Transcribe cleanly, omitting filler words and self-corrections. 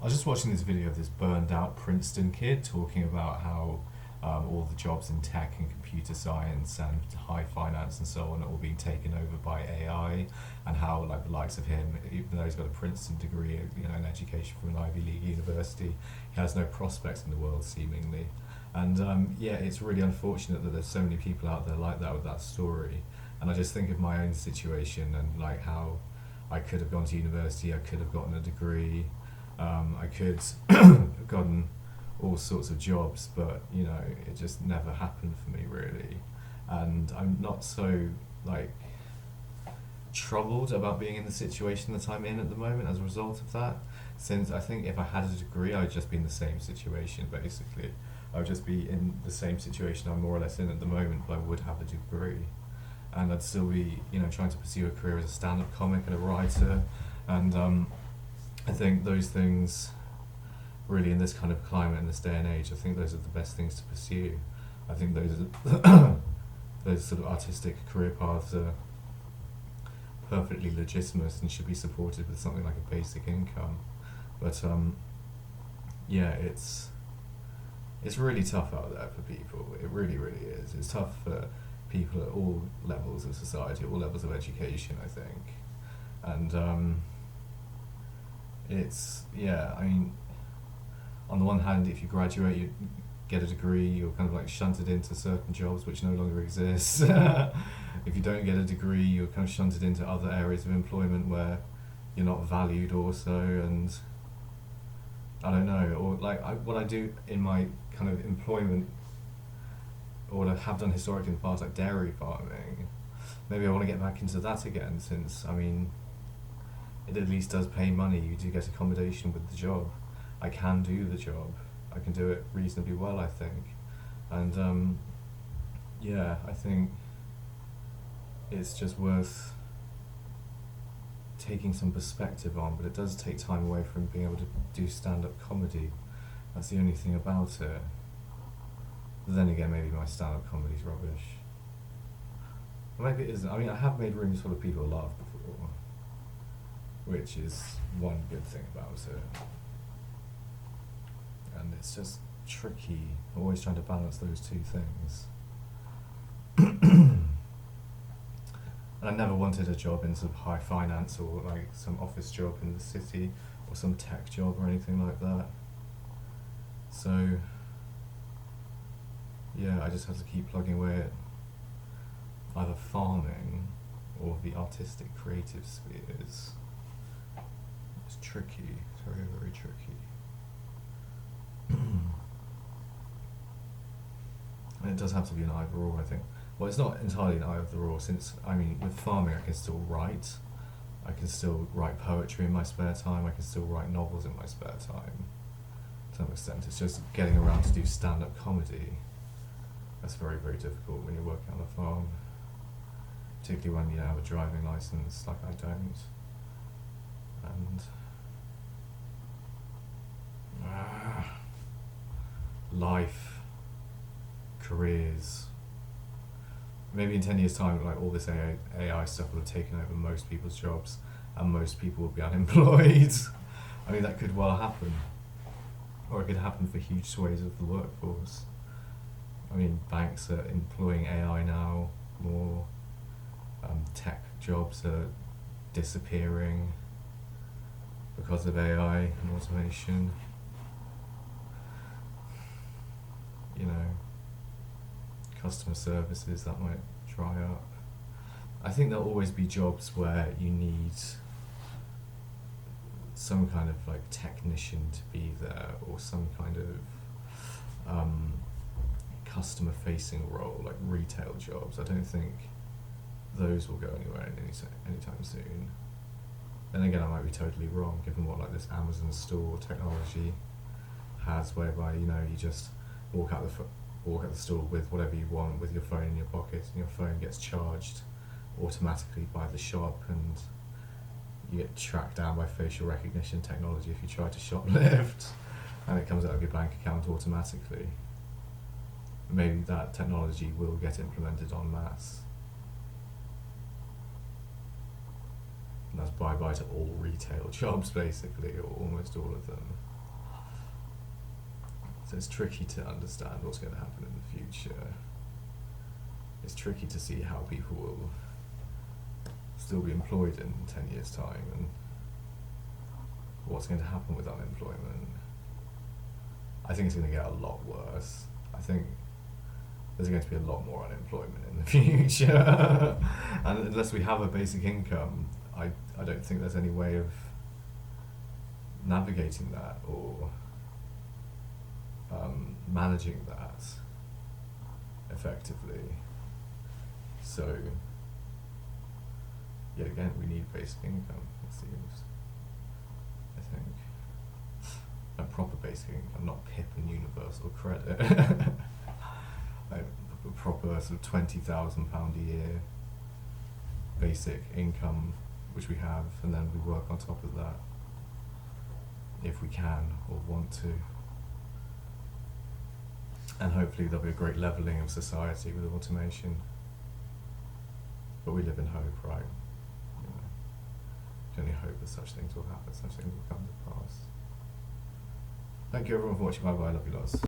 I was just watching this video of this burned out Princeton kid talking about how all the jobs in tech and computer science and high finance and so on are all being taken over by AI, and how like the likes of him, even though he's got a Princeton degree, an education from an Ivy League university, he has no prospects in the world seemingly. And yeah, it's really unfortunate that there's so many people out there like that with that story. And I just think of my own situation and like how I could have gone to university, I could have gotten a degree, I could have gotten all sorts of jobs, but it just never happened for me really. And I'm not so like troubled about being in the situation that I'm in at the moment as a result of that, since I think if I had a degree, I'd just be in the same situation basically. I would just be in the same situation I'm more or less in at the moment, but I would have a degree. And I'd still be, trying to pursue a career as a stand-up comic and a writer. And I think those things, really, in this kind of climate, in this day and age, I think those are the best things to pursue. I think those are those sort of artistic career paths are perfectly legitimate and should be supported with something like a basic income. But yeah, it's really tough out there for people. It really, really is. It's tough for people at all levels of society, all levels of education, I think. And I mean, on the one hand, if you graduate, you get a degree, you're kind of like shunted into certain jobs which no longer exist. If you don't get a degree, you're kind of shunted into other areas of employment where you're not valued also, and I don't know, or like what I do in my kind of employment, or what I have done historically in the past, like dairy farming, maybe I want to get back into that again, since, I mean, it at least does pay money, you do get accommodation with the job, I can do the job, I can do it reasonably well, I think. And yeah, I think it's just worth taking some perspective on, but it does take time away from being able to do stand-up comedy. That's the only thing about it. But then again, maybe my stand-up comedy's rubbish. Or maybe it isn't. I mean, I have made rooms full of people laugh before, which is one good thing about it. And it's just tricky, always trying to balance those two things. And I never wanted a job in sort of high finance or like some office job in the city or some tech job or anything like that. So yeah, I just have to keep plugging away at either farming or the artistic creative spheres. It's tricky, it's very, very tricky. And it does have to be an either or, I think. Well, it's not entirely an either or, since, I mean, with farming I can still write. I can still write poetry in my spare time, I can still write novels in my spare time. To some extent, it's just getting around to do stand-up comedy. That's very, very difficult when you're working on a farm. Particularly when you don't have a driving licence, like I don't. And life, careers. Maybe in 10 years' time, like all this AI stuff will have taken over most people's jobs, and most people will be unemployed. I mean, that could well happen, or it could happen for huge swathes of the workforce. I mean, banks are employing AI now more. Tech jobs are disappearing because of AI and automation. Customer services, that might dry up. I think there'll always be jobs where you need some kind of like technician to be there, or some kind of customer facing role, like retail jobs. I don't think those will go anywhere anytime soon. Then again, I might be totally wrong, given what like this Amazon store technology has, whereby you just walk out the store with whatever you want, with your phone in your pocket, and your phone gets charged automatically by the shop, and you get tracked down by facial recognition technology if you try to shoplift, and it comes out of your bank account automatically. Maybe that technology will get implemented en masse. And that's bye-bye to all retail jobs, basically, or almost all of them. So it's tricky to understand what's going to happen in the future. It's tricky to see how people will still be employed in 10 years' time, and what's going to happen with unemployment. I think it's going to get a lot worse. I think there's going to be a lot more unemployment in the future. And unless we have a basic income, I don't think there's any way of navigating that or managing that effectively. So, yet again, we need basic income, it seems. I think. A proper basic income, not PIP and universal credit. Like a proper sort of £20,000 a year basic income, which we have, and then we work on top of that if we can or want to. And hopefully there'll be a great levelling of society with automation. But we live in hope, right? You know, you can only hope that such things will happen, such things will come to pass. Thank you everyone for watching. Bye bye, love you lots.